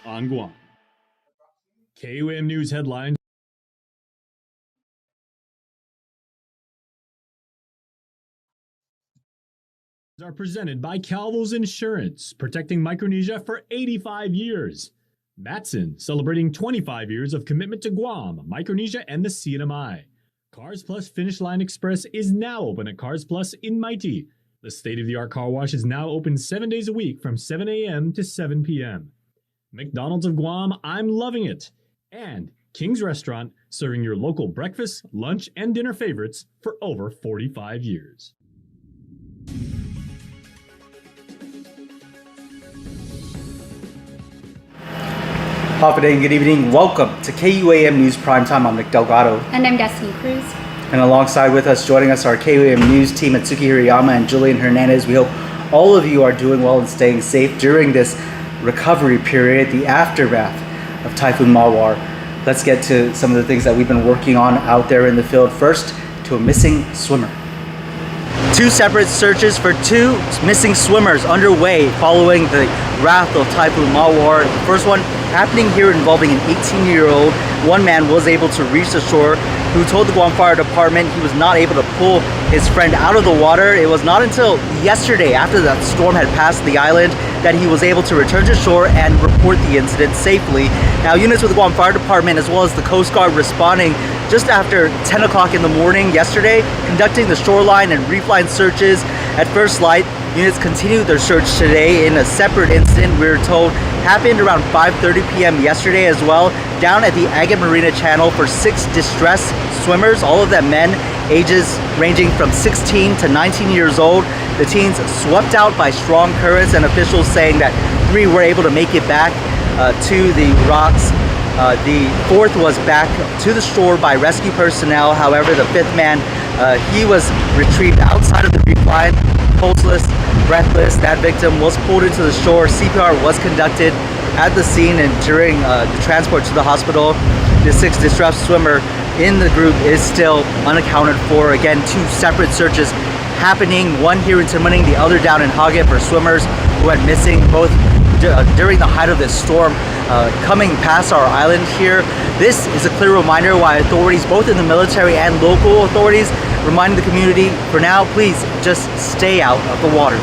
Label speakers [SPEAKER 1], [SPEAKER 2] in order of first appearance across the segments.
[SPEAKER 1] on Guam. KUAM News headlines are presented by Calvo's Insurance, protecting Micronesia for 85 years. Matson, celebrating 25 years of commitment to Guam, Micronesia, and the CNMI. Cars Plus Finish Line Express is now open at Cars Plus in Mighty. The state-of-the-art car wash is now open 7 days a week from 7 a.m. to 7 p.m. McDonald's of Guam, I'm loving it. And King's Restaurant, serving your local breakfast, lunch, and dinner favorites for over 45 years.
[SPEAKER 2] Day and good evening. Welcome to KUAM News Primetime. I'm Nick Delgado.
[SPEAKER 3] And I'm Destiny Cruz.
[SPEAKER 2] And alongside with us, joining us, our KUAM News team, Atsuki Hirayama and Julian Hernandez. We hope all of you are doing well and staying safe during this recovery period, the aftermath of Typhoon Mawar. Let's get to some of the things that we've been working on out there in the field. First, to a missing swimmer. Two separate searches for two missing swimmers underway following the wrath of Typhoon Mawar. The first one happening here involving an 18-year-old. One man was able to reach the shore who told the Guam Fire Department he was not able to pull his friend out of the water. It was not until yesterday, after that storm had passed the island, that he was able to return to shore and report the incident safely. Now, units with the Guam Fire Department as well as the Coast Guard responding just after 10 o'clock in the morning yesterday, conducting the shoreline and reef line searches. At first light, units continued their search today in a separate incident, we're told, happened around 5:30 p.m. yesterday as well, down at the Agate Marina Channel for 6 distressed swimmers, all of them men, ages ranging from 16 to 19 years old. The teens swept out by strong currents, and officials saying that 3 were able to make it back to the rocks. The 4th was back to the shore by rescue personnel. However, the 5th man, he was retrieved outside of the reef line, pulseless, breathless. That victim was pulled into the shore. CPR was conducted at the scene, and during the transport to the hospital, the 6th distressed swimmer in the group is still unaccounted for. Again, 2 separate searches happening, one here in Tamuning, the other down in Hagit for swimmers who went missing both during the height of this storm coming past our island here. This is a clear reminder why authorities, both in the military and local authorities, reminding the community, for now, please just stay out of the water.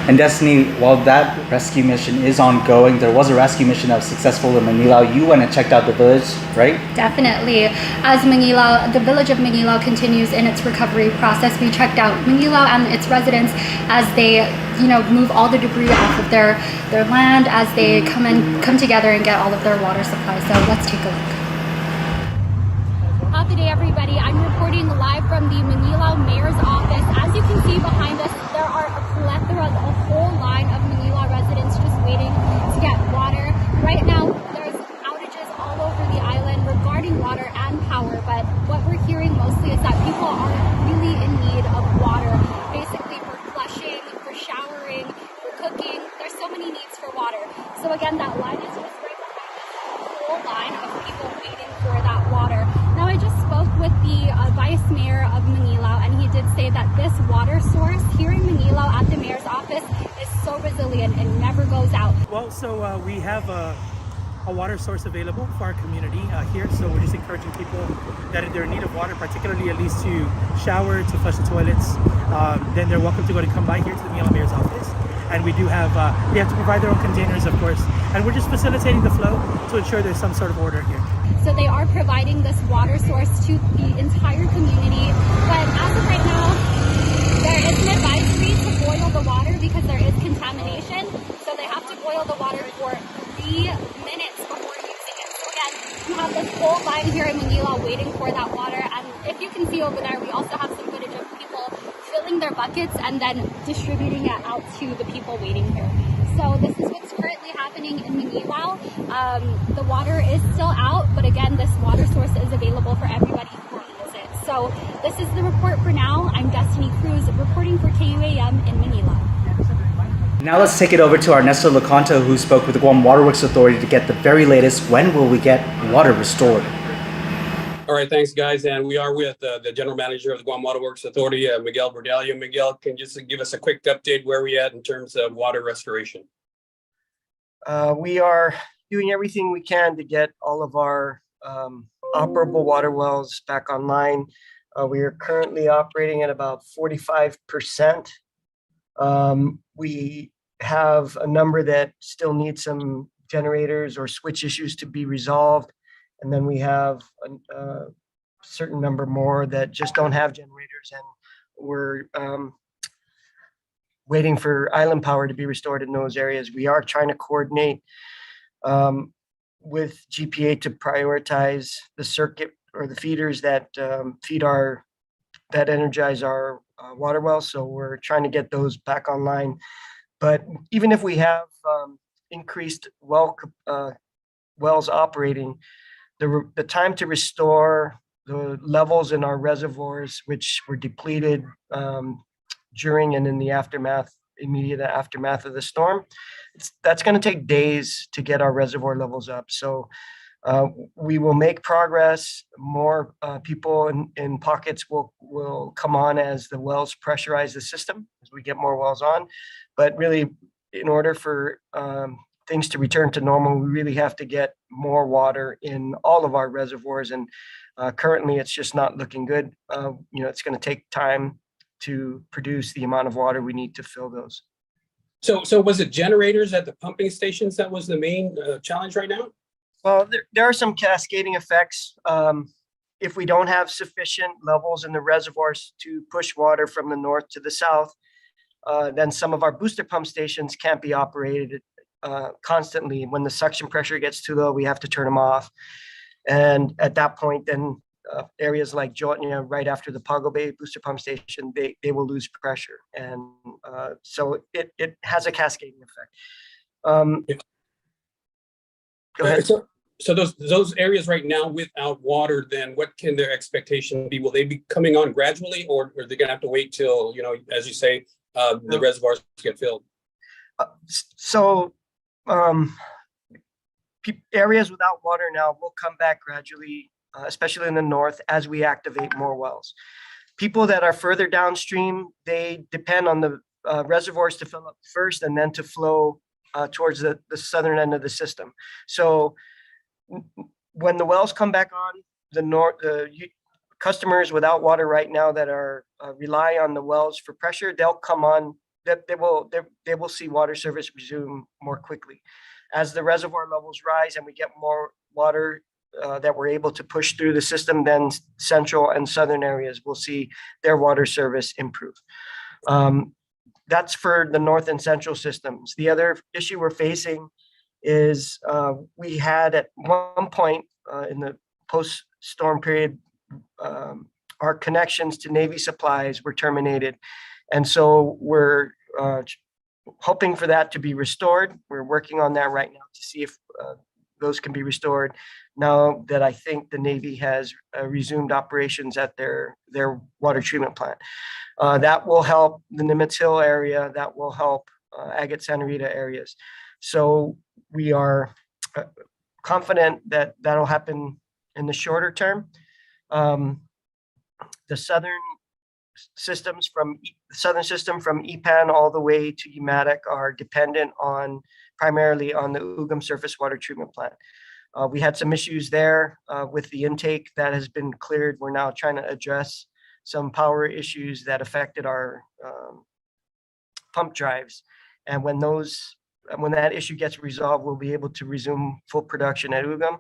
[SPEAKER 2] And Destiny, while that rescue mission is ongoing, there was a rescue mission that was successful in Manila. You went and checked out the village, right?
[SPEAKER 3] Definitely. As the village of Manila continues in its recovery process, we checked out Manila and its residents as they, move all the debris off of their land, as they come together and get all of their water supplies. So let's take a look. Good day, everybody. I'm reporting live from the Manila Mayor's office. As you can see behind us, there are a plethora, a whole line of Manila residents just waiting to get water. Right now, there's outages all over the island regarding water and power, but what we're hearing mostly is that people are really in need of water, basically for flushing, for showering, for cooking. There's so many needs for water. So again, that line is just right behind us, a whole line of people waiting for that water. Now, I just spoke with the Vice Mayor of Manila, and he did say that this water source here in Manila at the Mayor's office is so resilient and never goes out.
[SPEAKER 4] Well, so we have a water source available for our community here, so we're just encouraging people that if they're in need of water, particularly at least to shower, to flush the toilets, then they're welcome to come by here to the Manila Mayor's office. And we do have, they have to provide their own containers, of course, and we're just facilitating the flow to ensure there's some sort of order here.
[SPEAKER 3] So they are providing this water source to the entire community, but as of right now, there is an advisory to boil the water because there is contamination. So they have to boil the water for 3 minutes before using it. So again, you have this whole line here in Manila waiting for that water, and if you can see over there, we also have some footage of people filling their buckets and then distributing it out to the people waiting here. So this is what's currently happening in Manila. The water is still out, but again, this water source is available for everybody who needs it. So this is the report for now. I'm Destiny Cruz reporting for KUAM in Manila.
[SPEAKER 2] Now let's take it over to our Nestor Lecanto, who spoke with the Guam Waterworks Authority to get the very latest. When will we get water restored?
[SPEAKER 5] All right, thanks, guys. And we are with the General Manager of the Guam Waterworks Authority, Miguel Bordallo. Miguel, can you just give us a quick update where we at in terms of water restoration?
[SPEAKER 6] We are doing everything we can to get all of our operable water wells back online. We are currently operating at about 45%. We have a number that still need some generators or switch issues to be resolved. And then we have a certain number more that just don't have generators, and we're waiting for island power to be restored in those areas. We are trying to coordinate with GPA to prioritize the circuit or the feeders that that energize our water wells. So we're trying to get those back online. But even if we have increased wells operating, the time to restore the levels in our reservoirs, which were depleted during and in the immediate aftermath of the storm, that's going to take days to get our reservoir levels up. So we will make progress. More people in pockets will come on as the wells pressurize the system, as we get more wells on. But really, in order for things to return to normal, we really have to get more water in all of our reservoirs. And currently, it's just not looking good. It's going to take time to produce the amount of water we need to fill those.
[SPEAKER 5] So was it generators at the pumping stations that was the main challenge right now?
[SPEAKER 6] Well, there are some cascading effects. If we don't have sufficient levels in the reservoirs to push water from the north to the south, then some of our booster pump stations can't be operated constantly. When the suction pressure gets too low, we have to turn them off. And at that point, then areas like Jotnia, right after the Pago Bay booster pump station, they will lose pressure. And so it has a cascading effect. Go ahead.
[SPEAKER 5] So those areas right now without water, then what can their expectation be? Will they be coming on gradually, or are they going to have to wait till, as you say, the reservoirs get filled?
[SPEAKER 6] Areas without water now will come back gradually, especially in the north, as we activate more wells. People that are further downstream, they depend on the reservoirs to fill up first and then to flow towards the southern end of the system. So when the wells come back on, the customers without water right now that are rely on the wells for pressure, they'll come on. They will see water service resume more quickly as the reservoir levels rise and we get more water that we're able to push through the system. Then central and southern areas will see their water service improve. That's for the north and central systems. The other issue we're facing is we had at one point in the post-storm period, our connections to Navy supplies were terminated. And so we're hoping for that to be restored. We're working on that right now to see if those can be restored, now that I think the Navy has resumed operations at their water treatment plant. That will help the Nimitz Hill area. That will help Agate Santa Rita areas. So we are confident that that'll happen in the shorter term. The southern system from EPAN all the way to UMATIC are dependent primarily on the UGM surface water treatment plant. We had some issues there with the intake that has been cleared. We're now trying to address some power issues that affected our pump drives. And when that issue gets resolved, we'll be able to resume full production at UGM.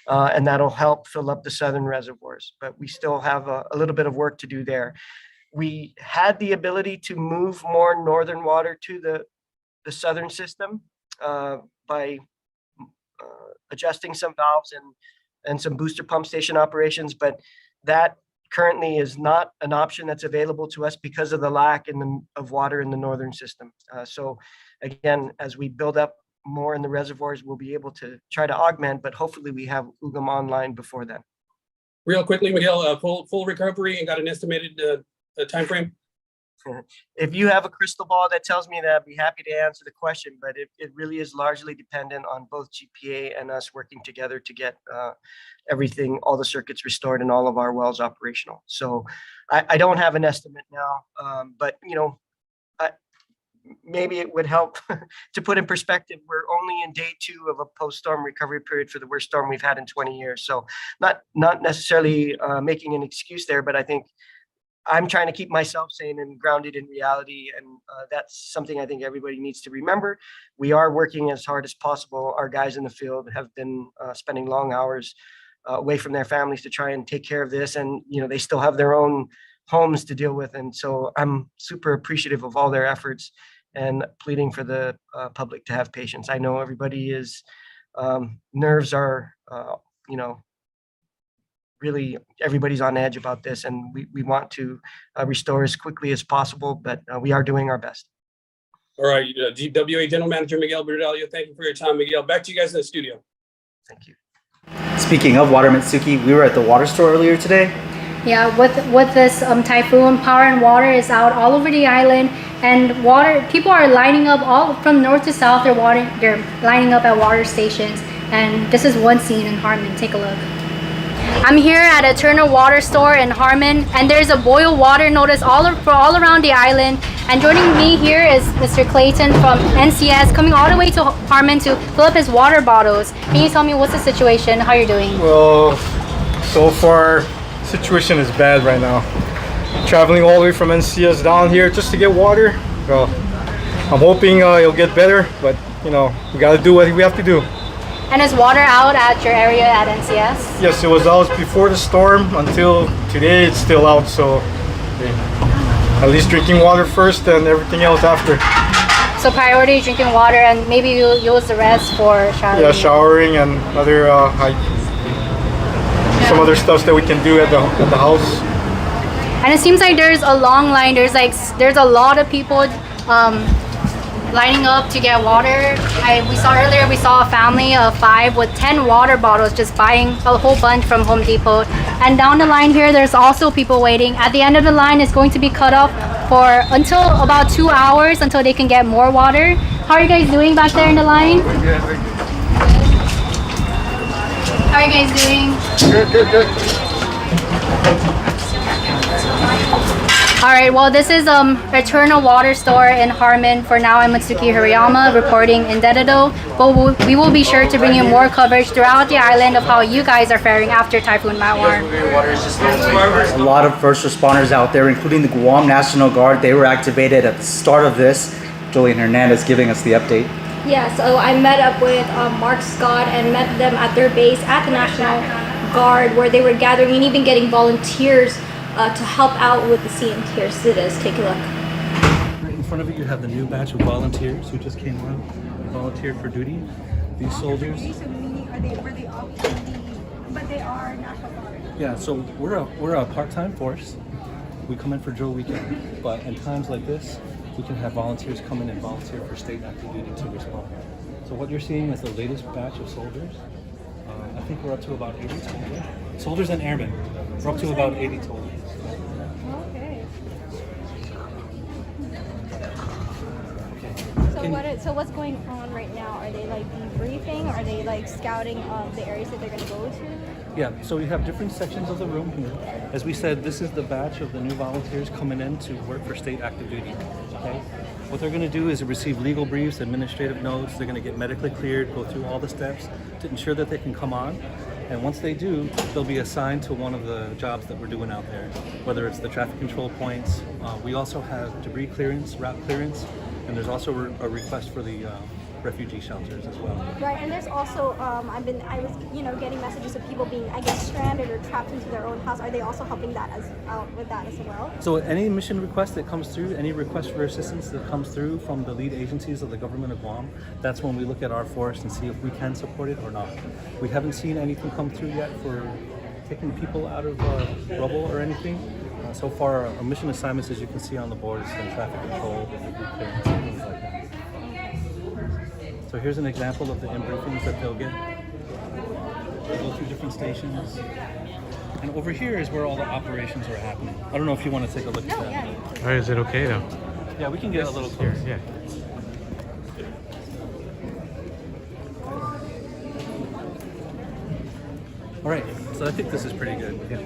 [SPEAKER 6] And that'll help fill up the southern reservoirs. But we still have a little bit of work to do there. We had the ability to move more northern water to the southern system by adjusting some valves and some booster pump station operations, but that currently is not an option that's available to us because of the lack of water in the northern system. So again, as we build up more in the reservoirs, we'll be able to try to augment, but hopefully we have UGM online before then.
[SPEAKER 5] Real quickly, Miguel, full recovery and got an estimated time frame?
[SPEAKER 6] If you have a crystal ball that tells me that, I'd be happy to answer the question, but it really is largely dependent on both GPA and us working together to get everything, all the circuits restored and all of our wells operational. So I don't have an estimate now, but maybe it would help to put in perspective, we're only in day 2 of a post-storm recovery period for the worst storm we've had in 20 years. So not necessarily making an excuse there, but I think I'm trying to keep myself sane and grounded in reality. And that's something I think everybody needs to remember. We are working as hard as possible. Our guys in the field have been spending long hours away from their families to try and take care of this. And, they still have their own homes to deal with. And so I'm super appreciative of all their efforts and pleading for the public to have patience. I know everybody is, nerves are, really everybody's on edge about this, and we want to restore as quickly as possible, but we are doing our best.
[SPEAKER 5] All right, GWA General Manager Miguel Berdalia, thank you for your time, Miguel. Back to you guys in the studio.
[SPEAKER 6] Thank you.
[SPEAKER 2] Speaking of water, Mitsuki, we were at the water store earlier today.
[SPEAKER 3] Yeah, with this typhoon, power and water is out all over the island, and people are lining up all from north to south. They're lining up at water stations, and this is one scene in Harmon. Take a look. I'm here at Eternal Water Store in Harmon, and there's a boil water notice all around the island. And joining me here is Mr. Clayton from NCS, coming all the way to Harmon to fill up his water bottles. Can you tell me what's the situation, how you're doing?
[SPEAKER 7] Well, so far, situation is bad right now. Traveling all the way from NCS down here just to get water. Well, I'm hoping it'll get better, but we gotta do what we have to do.
[SPEAKER 3] And is water out at your area at NCS?
[SPEAKER 7] Yes, it was out before the storm. Until today, it's still out. So at least drinking water first and everything else after.
[SPEAKER 3] So priority drinking water, and maybe you'll use the rest for showering.
[SPEAKER 7] Yeah, showering and other some other stuff that we can do at the house.
[SPEAKER 3] And it seems like there's a long line. There's a lot of people lining up to get water. We saw a family of 5 with 10 water bottles, just buying a whole bunch from Home Depot. And down the line here, there's also people waiting. At the end of the line, it's going to be cut off until about 2 hours until they can get more water. How are you guys doing back there in the line? How are you guys doing? Good. All right, well, this is Eternal Water Store in Harmon. For now, I'm Matsuki Hirayama reporting in Dededo, but we will be sure to bring you more coverage throughout the island of how you guys are faring after Typhoon Mawar.
[SPEAKER 2] A lot of first responders out there, including the Guam National Guard, they were activated at the start of this. Julian Hernandez giving us the update.
[SPEAKER 8] Yeah, so I met up with Mark Scott and met them at their base at the National Guard, where they were gathering and even getting volunteers to help out with the scene. Here it is. Take a look.
[SPEAKER 9] Right in front of you, you have the new batch of volunteers who just came on, volunteered for duty. These soldiers.
[SPEAKER 8] But they are National Guard.
[SPEAKER 9] Yeah, so we're a part-time force. We come in for drill weekend, but in times like this, we can have volunteers come in and volunteer for state active duty to respond. So what you're seeing is the latest batch of soldiers. I think we're up to about 80 total. Soldiers and airmen. We're up to about 80 total.
[SPEAKER 8] Okay.
[SPEAKER 9] Okay.
[SPEAKER 8] So what's going on right now? Are they debriefing? Are they scouting the areas that they're going to go to?
[SPEAKER 9] Yeah, so we have different sections of the room here. As we said, this is the batch of the new volunteers coming in to work for state active duty. Okay? What they're going to do is receive legal briefs, administrative notes. They're going to get medically cleared, go through all the steps to ensure that they can come on. And once they do, they'll be assigned to one of the jobs that we're doing out there, whether it's the traffic control points. We also have debris clearance, route clearance, and there's also a request for the refugee shelters as well.
[SPEAKER 8] Right, and there's also I was getting messages of people being stranded or trapped into their own house. Are they also helping out with that as well?
[SPEAKER 9] So any mission request that comes through, any request for assistance that comes through from the lead agencies of the government of Guam, that's when we look at our force and see if we can support it or not. We haven't seen anything come through yet for taking people out of rubble or anything. So far, our mission assignments, as you can see on the board, is in traffic control, clearance, and things like that. So here's an example of the briefings that they'll get. They go through different stations. And over here is where all the operations are happening. I don't know if you want to take a look at that.
[SPEAKER 8] Yeah.
[SPEAKER 10] Or is it okay though?
[SPEAKER 9] Yeah, we can get a little closer.
[SPEAKER 10] Yeah.
[SPEAKER 9] All right, so I think this is pretty good.
[SPEAKER 10] Yeah.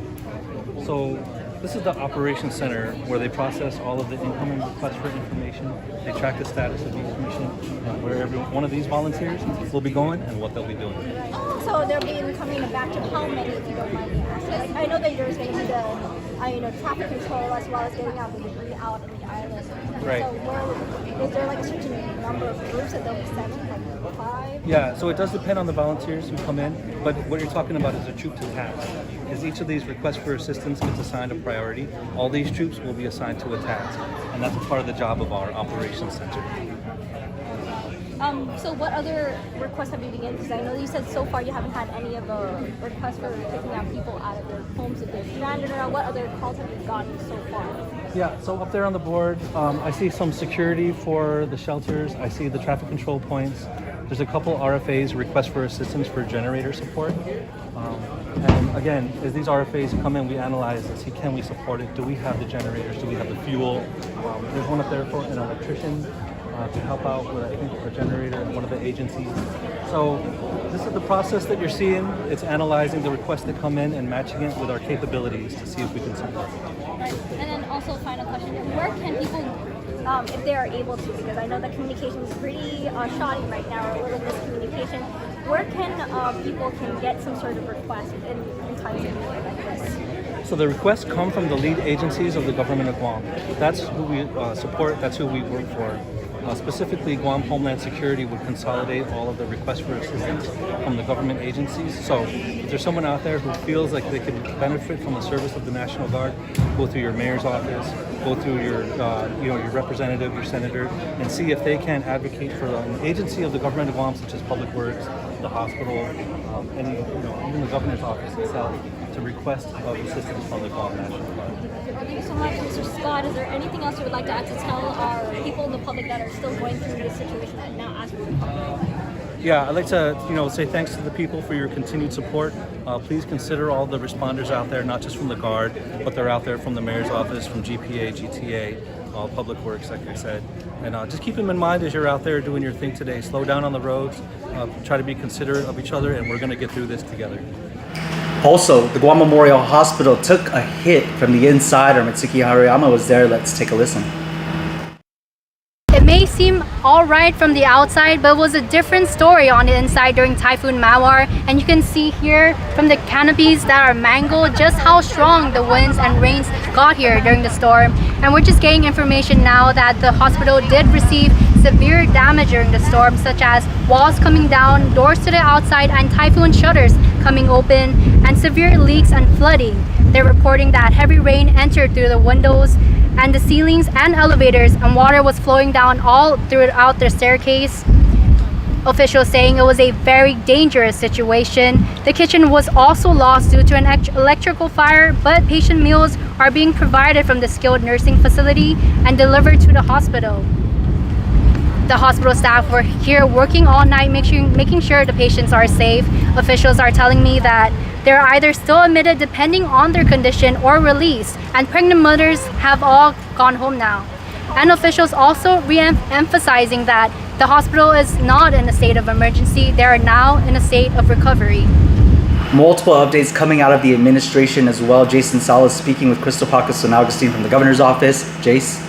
[SPEAKER 9] So This is the operations center where they process all of the incoming requests for information. They track the status of each mission and where every one of these volunteers will be going and what they'll be doing.
[SPEAKER 8] So they'll be coming back to how many, if you don't mind me asking? Like, I know that there's going to be the traffic control as well as getting out the debris out in the island.
[SPEAKER 9] Right.
[SPEAKER 8] So is there like a certain number of groups that they'll be sending, like 5?
[SPEAKER 9] Yeah, so it does depend on the volunteers who come in, but what you're talking about is a troop to task. Because each of these requests for assistance gets assigned a priority. All these troops will be assigned to a task, and that's a part of the job of our operations center.
[SPEAKER 8] So what other requests have you been getting? Because I know you said so far you haven't had any of the requests for picking out people out of their homes if they're stranded, or what other calls have you gotten so far?
[SPEAKER 9] Yeah, so up there on the board, I see some security for the shelters. I see the traffic control points. There's a couple RFAs, requests for assistance for generator support. And again, as these RFAs come in, we analyze and see, can we support it? Do we have the generators? Do we have the fuel? There's one up there for an electrician to help out with, I think, a generator in one of the agencies. So this is the process that you're seeing. It's analyzing the requests that come in and matching it with our capabilities to see if we can support it.
[SPEAKER 8] Right. And then also, final question: where can people, if they are able to, because I know that communication is pretty shoddy right now, or a little miscommunication, where can people can get some sort of request in times of need like this?
[SPEAKER 9] So the requests come from the lead agencies of the government of Guam. That's who we support. That's who we work for. Specifically, Guam Homeland Security would consolidate all of the requests for assistance from the government agencies. So if there's someone out there who feels like they could benefit from the service of the National Guard, go through your mayor's office, go through your your representative, your senator, and see if they can advocate for an agency of the government of Guam, such as Public Works, the hospital, and even the governor's office itself, to request of assistance from the Guam National Guard.
[SPEAKER 8] Thank you so much, Mr. Scott. Is there anything else you would like to add to tell our people in the public that are still going through this situation and now ask for help?
[SPEAKER 9] Yeah, I'd like to say thanks to the people for your continued support. Please consider all the responders out there, not just from the Guard, but they're out there from the Mayor's Office, from GPA, GTA, Public Works, like I said. And just keep them in mind as you're out there doing your thing today. Slow down on the roads, try to be considerate of each other, and we're going to get through this together.
[SPEAKER 2] Also, the Guam Memorial Hospital took a hit from the inside. Our Mitsuki Haruyama was there. Let's take a listen.
[SPEAKER 8] It may seem alright from the outside, but it was a different story on the inside during Typhoon Mawar. And you can see here from the canopies that are mangled just how strong the winds and rains got here during the storm. And we're just getting information now that the hospital did receive severe damage during the storm, such as walls coming down, doors to the outside, and typhoon shutters coming open, and severe leaks and flooding. They're reporting that heavy rain entered through the windows and the ceilings and elevators, and water was flowing down all throughout the staircase. Officials saying it was a very dangerous situation. The kitchen was also lost due to an electrical fire, but patient meals are being provided from the skilled nursing facility and delivered to the hospital. The hospital staff were here working all night, making sure the patients are safe. Officials are telling me that they're either still admitted depending on their condition or released, and pregnant mothers have all gone home now. And officials also re-emphasizing that the hospital is not in a state of emergency. They are now in a state of recovery.
[SPEAKER 2] Multiple updates coming out of the administration as well. Jason Salas speaking with Crystal Paco San Agustin from the governor's office. Jace.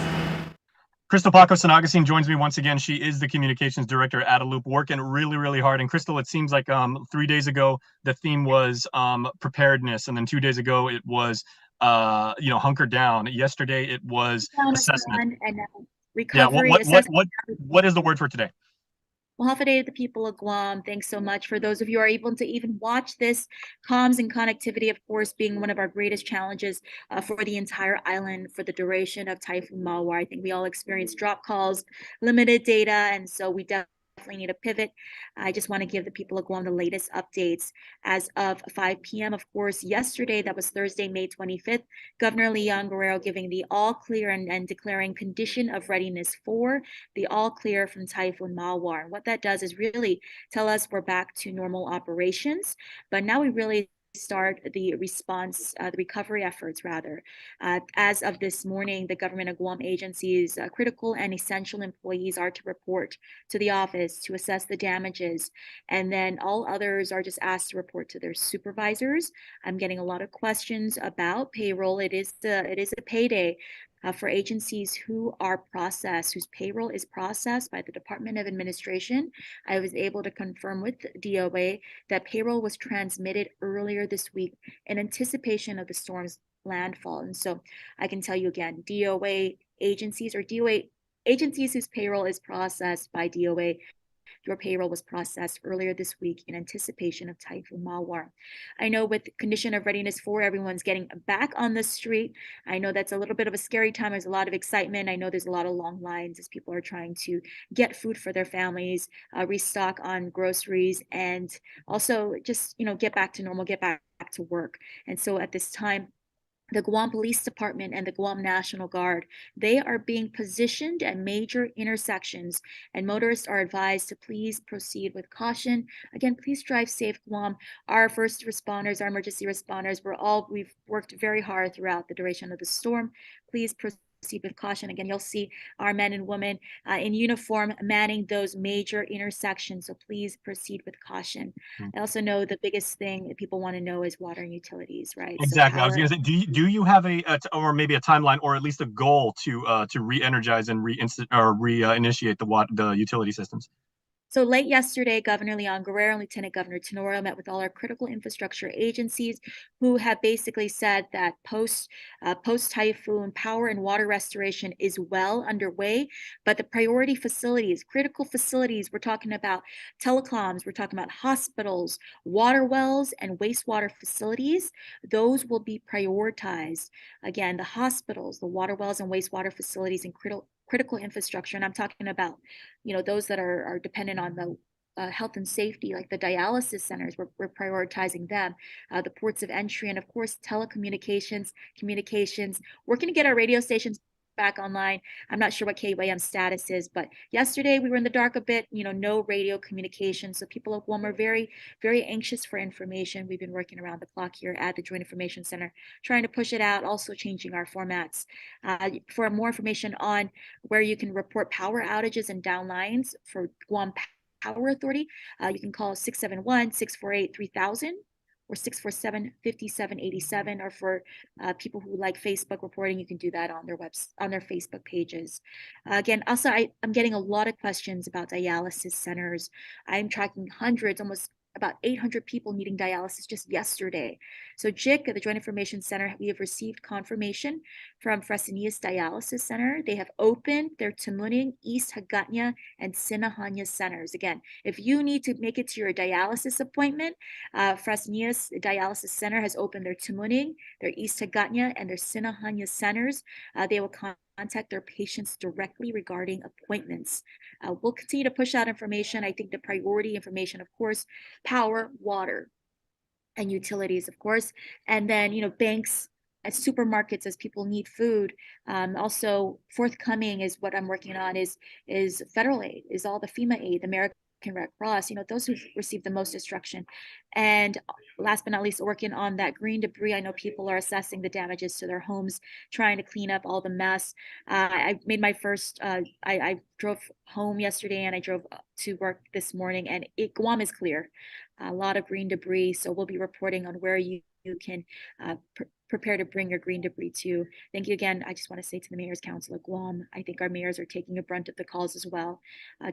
[SPEAKER 10] Crystal Paco San Agustin joins me once again. She is the communications director at Loop, working really, really hard. And Crystal, it seems like 3 days ago, the theme was preparedness. And then 2 days ago, it was, hunker down. Yesterday, it was assessment.
[SPEAKER 11] And recovery.
[SPEAKER 10] Yeah, what is the word for today?
[SPEAKER 11] Well, Hafa to the people of Guam. Thanks so much for those of you who are able to even watch this. Comms and connectivity, of course, being one of our greatest challenges for the entire island for the duration of Typhoon Mawar. I think we all experienced drop calls, limited data, and so we definitely need a pivot. I just want to give the people of Guam the latest updates. As of 5 p.m., of course, yesterday, that was Thursday, May 25th, Governor Leon Guerrero giving the all clear and declaring condition of readiness for the all clear from Typhoon Mawar. And what that does is really tell us we're back to normal operations, but now we really start the response, the recovery efforts rather. As of this morning, the government of Guam agencies, critical and essential employees are to report to the office to assess the damages. And then all others are just asked to report to their supervisors. I'm getting a lot of questions about payroll. It is a payday. For agencies who are processed, whose payroll is processed by the Department of Administration. I was able to confirm with DOA that payroll was transmitted earlier this week in anticipation of the storm's landfall. And so I can tell you again, DOA agencies whose payroll is processed by DOA, your payroll was processed earlier this week in anticipation of Typhoon Mawar. I know with condition of readiness 4, everyone's getting back on the street. I know that's a little bit of a scary time. There's a lot of excitement. I know there's a lot of long lines as people are trying to get food for their families, restock on groceries, and also just, get back to normal, get back to work. And so at this time, the Guam Police Department and the Guam National Guard, they are being positioned at major intersections, and motorists are advised to please proceed with caution. Again, please drive safe, Guam. Our first responders, our emergency responders, we've worked very hard throughout the duration of the storm. Please proceed with caution. Again, you'll see our men and women in uniform manning those major intersections. So please proceed with caution. I also know the biggest thing that people want to know is water and utilities, right?
[SPEAKER 10] Exactly.
[SPEAKER 11] So
[SPEAKER 10] I was going to say, do you have or maybe a timeline or at least a goal to re-energize and reinitiate the utility systems?
[SPEAKER 11] So late yesterday, Governor Leon Guerrero and Lieutenant Governor Tenorio met with all our critical infrastructure agencies who have basically said that post-typhoon power and water restoration is well underway, but the priority facilities, critical facilities, we're talking about telecoms, we're talking about hospitals, water wells, and wastewater facilities, those will be prioritized. Again, the hospitals, the water wells and wastewater facilities and critical infrastructure, and I'm talking about, those that are dependent on the health and safety, like the dialysis centers, we're prioritizing them, the ports of entry, and of course, telecommunications, communications. We're going to get our radio stations back online. I'm not sure what KUAM status is, but yesterday we were in the dark a bit, no radio communication. So people of Guam are very, very anxious for information. We've been working around the clock here at the Joint Information Center, trying to push it out, also changing our formats. For more information on where you can report power outages and downlines for Guam Power Authority, you can call 671-648-3000. Or 647-5787, or for people who like Facebook reporting, you can do that on their Facebook pages. Again, also, I'm getting a lot of questions about dialysis centers. I'm tracking hundreds, almost about 800 people needing dialysis just yesterday. So JIC, the Joint Information Center, we have received confirmation from Fresenius Dialysis Center. They have opened their Tamuning, East Hagåtña, and Sinahanya centers. Again, if you need to make it to your dialysis appointment, Fresenius Dialysis Center has opened their Tamuning, their East Hagåtña, and their Sinahanya centers. They will contact their patients directly regarding appointments. We'll continue to push out information. I think the priority information, of course, power, water, and utilities, of course, and then, banks at supermarkets as people need food. Also forthcoming is what I'm working on is federal aid, is all the FEMA aid, the American Red Cross, those who receive the most destruction. And last but not least, working on that green debris. I know people are assessing the damages to their homes, trying to clean up all the mess. I made my first, I drove home yesterday and I drove to work this morning, and Guam is clear. A lot of green debris. So we'll be reporting on where you can prepare to bring your green debris to. Thank you again. I just want to say to the Mayor's Council of Guam, I think our mayors are taking a brunt of the calls as well,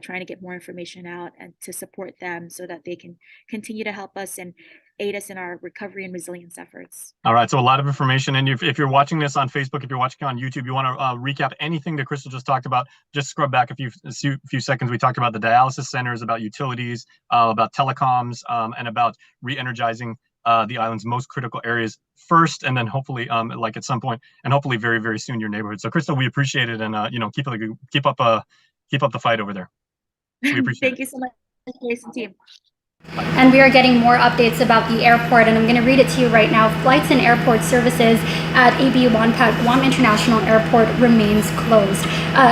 [SPEAKER 11] trying to get more information out and to support them so that they can continue to help us and aid us in our recovery and resilience efforts.
[SPEAKER 10] All right, so a lot of information. And if you're watching this on Facebook, if you're watching on YouTube, you want to recap anything that Crystal just talked about, just scrub back a few seconds. We talked about the dialysis centers, about utilities, about telecoms, and about re-energizing the island's most critical areas first, and then hopefully like at some point, and hopefully very, very soon, your neighborhood. So Crystal, we appreciate it, and keep up the fight over there. We appreciate
[SPEAKER 11] Thank you so much, Jason team.
[SPEAKER 8] And we are getting more updates about the airport, and I'm going to read it to you right now. Flights and airport services at AB Wonpat Guam International Airport remains closed.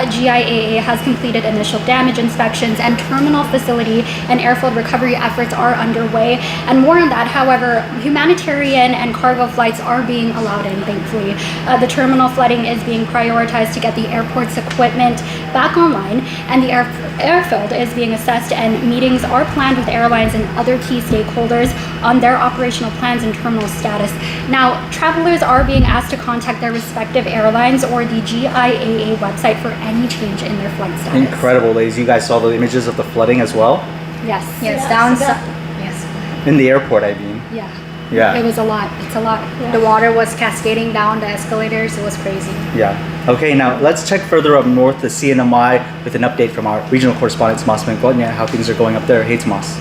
[SPEAKER 8] GIAA has completed initial damage inspections, and terminal facility and airfield recovery efforts are underway. And more on that, however, humanitarian and cargo flights are being allowed in, thankfully. The terminal flooding is being prioritized to get the airport's equipment back online, and the airfield is being assessed, and meetings are planned with airlines and other key stakeholders on their operational plans and terminal status. Now, travelers are being asked to contact their respective airlines or the GIAA website for any change in their flight status.
[SPEAKER 2] Incredible, ladies. You guys saw the images of the flooding as well?
[SPEAKER 8] Yes. Yes.
[SPEAKER 2] In the airport, I mean.
[SPEAKER 8] Yeah.
[SPEAKER 2] Yeah.
[SPEAKER 8] It was a lot. It's a lot. Yeah. The water was cascading down the escalators. It was crazy.
[SPEAKER 2] Yeah. Okay, now let's check further up north to CNMI with an update from our regional correspondent, Tomas Manglonia, how things are going up there. Hey, Tomas.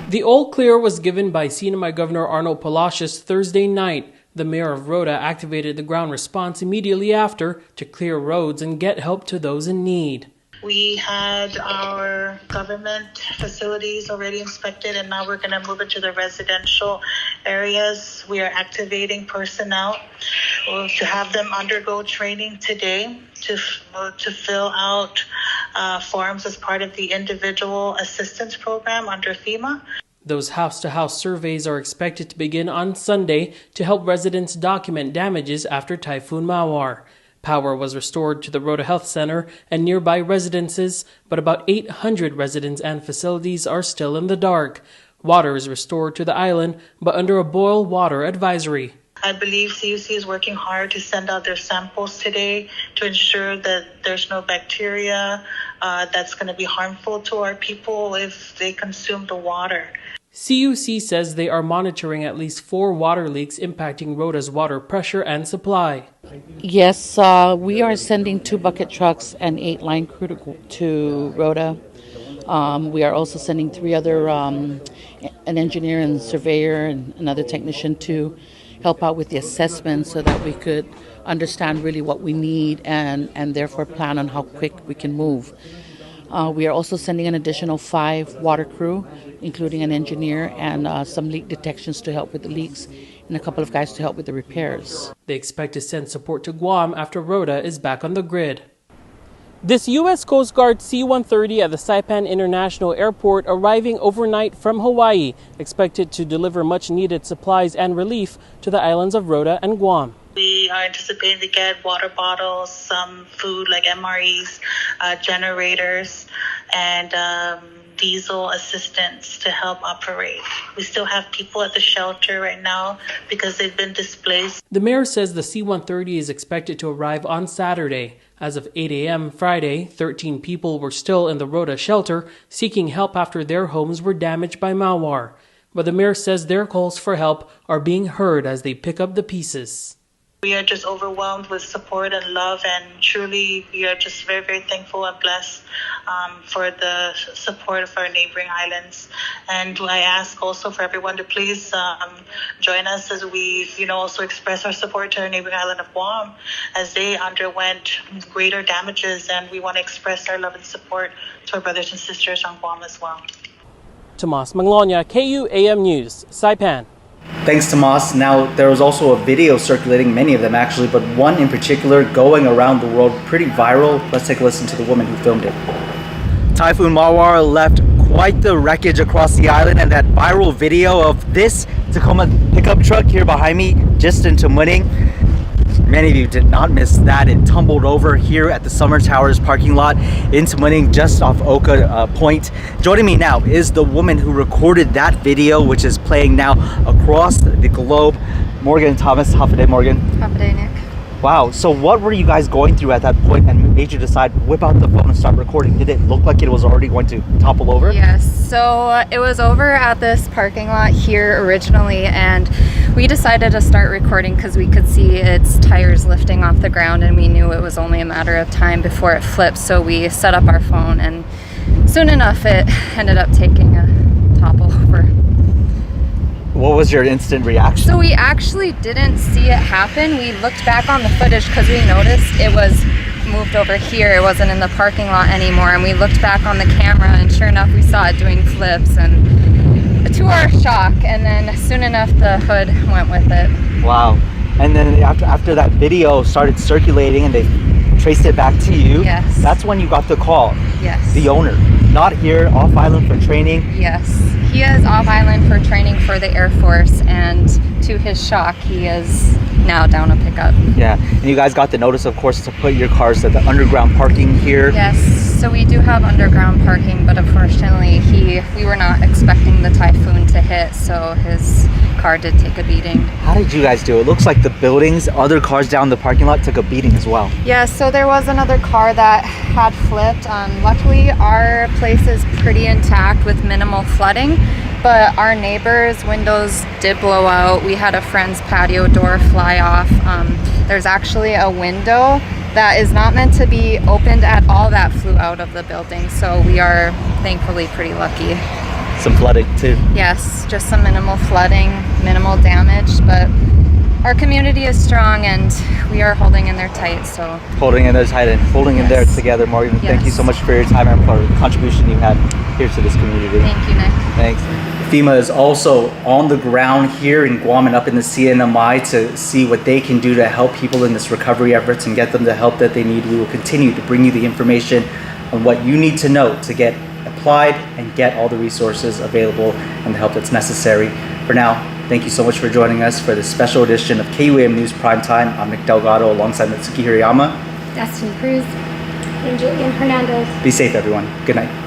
[SPEAKER 12] The all clear was given by CNMI Governor Arnold Palacios Thursday night. The mayor of Rota activated the ground response immediately after to clear roads and get help to those in need.
[SPEAKER 13] We had our government facilities already inspected, and now we're going to move into the residential areas. We are activating personnel to have them undergo training today to fill out forms as part of the individual assistance program under FEMA.
[SPEAKER 12] Those house-to-house surveys are expected to begin on Sunday to help residents document damages after Typhoon Mawar. Power was restored to the Rota Health Center and nearby residences, but about 800 residents and facilities are still in the dark. Water is restored to the island, but under a boil water advisory.
[SPEAKER 13] I believe CUC is working hard to send out their samples today to ensure that there's no bacteria that's going to be harmful to our people if they consume the water.
[SPEAKER 12] CUC says they are monitoring at least 4 water leaks impacting Rota's water pressure and supply.
[SPEAKER 14] Yes, we are sending 2 bucket trucks and 8 line crew to Rota. We are also sending 3 other, an engineer and surveyor and another technician to help out with the assessment so that we could understand really what we need and therefore plan on how quick we can move. We are also sending an additional 5 water crew, including an engineer and some leak detections to help with the leaks and a couple of guys to help with the repairs.
[SPEAKER 12] They expect to send support to Guam after Rota is back on the grid. This U.S. Coast Guard C-130 at the Saipan International Airport arriving overnight from Hawaii, expected to deliver much-needed supplies and relief to the islands of Rota and Guam.
[SPEAKER 13] We are anticipating to get water bottles, some food like MREs, generators, and diesel assistance to help operate. We still have people at the shelter right now because they've been displaced.
[SPEAKER 12] The mayor says the C-130 is expected to arrive on Saturday. As of 8 a.m. Friday, 13 people were still in the Rota shelter seeking help after their homes were damaged by Mawar. But the mayor says their calls for help are being heard as they pick up the pieces.
[SPEAKER 13] We are just overwhelmed with support and love, and truly we are just very, very thankful and blessed for the support of our neighboring islands. And I ask also for everyone to please join us as we, also express our support to our neighboring island of Guam as they underwent greater damages, and we want to express our love and support to our brothers and sisters on Guam as well.
[SPEAKER 12] Tomas Manglonia, KUAM News, Saipan.
[SPEAKER 2] Thanks, Tomas. Now, there was also a video circulating, many of them actually, but one in particular going around the world, pretty viral. Let's take a listen to the woman who filmed it. Typhoon Mawar left quite the wreckage across the island, and that viral video of this Tacoma pickup truck here behind me, just into Muning. Many of you did not miss that. It tumbled over here at the Summer Towers parking lot into Muning, just off Oka Point. Joining me now is the woman who recorded that video, which is playing now across the globe. Morgan Thomas. Hafa Morgan.
[SPEAKER 15] Hafa Nick.
[SPEAKER 2] Wow. So what were you guys going through at that point and made you decide, whip out the phone and start recording? Did it look like it was already going to topple over?
[SPEAKER 15] Yes. So it was over at this parking lot here originally, and we decided to start recording because we could see its tires lifting off the ground, and we knew it was only a matter of time before it flipped. So we set up our phone, and soon enough it ended up taking a topple over.
[SPEAKER 2] What was your instant reaction?
[SPEAKER 15] So we actually didn't see it happen. We looked back on the footage because we noticed it was moved over here. It wasn't in the parking lot anymore, and we looked back on the camera, and sure enough we saw it doing flips, and shock, and then soon enough the hood went with it.
[SPEAKER 2] Wow. And then after that video started circulating and they traced it back to you,
[SPEAKER 15] yes,
[SPEAKER 2] that's when you got the call.
[SPEAKER 15] Yes.
[SPEAKER 2] The owner, not here, off island for training.
[SPEAKER 15] Yes, he is off island for training for the Air Force, and to his shock, he is now down a pickup.
[SPEAKER 2] Yeah, and you guys got the notice, of course, to put your cars at the underground parking here.
[SPEAKER 15] Yes, so we do have underground parking, but unfortunately, we were not expecting the typhoon to hit, so his car did take a beating.
[SPEAKER 2] How did you guys do? It looks like the buildings, other cars down the parking lot took a beating as well.
[SPEAKER 15] Yeah, so there was another car that had flipped. Luckily, our place is pretty intact with minimal flooding, but our neighbors' windows did blow out. We had a friend's patio door fly off. There's actually a window that is not meant to be opened at all that flew out of the building, so we are thankfully pretty lucky.
[SPEAKER 2] Some flooding too.
[SPEAKER 15] Yes, just some minimal flooding, minimal damage, but our community is strong and we are holding in there tight. So
[SPEAKER 2] holding in there tight and holding in there together. Morgan, thank you so much for your time and for the contribution you had here to this community.
[SPEAKER 15] Thank you, Nick.
[SPEAKER 2] Thanks. FEMA is also on the ground here in Guam and up in the CNMI to see what they can do to help people in this recovery efforts and get them the help that they need. We will continue to bring you the information on what you need to know to get applied and get all the resources available and the help that's necessary. For now, thank you so much for joining us for this special edition of KUAM News Primetime. I'm Nick Delgado alongside Mitsuki Hirayama,
[SPEAKER 8] Destiny Cruz, and Julian Hernandez.
[SPEAKER 2] Be safe, everyone. Good night.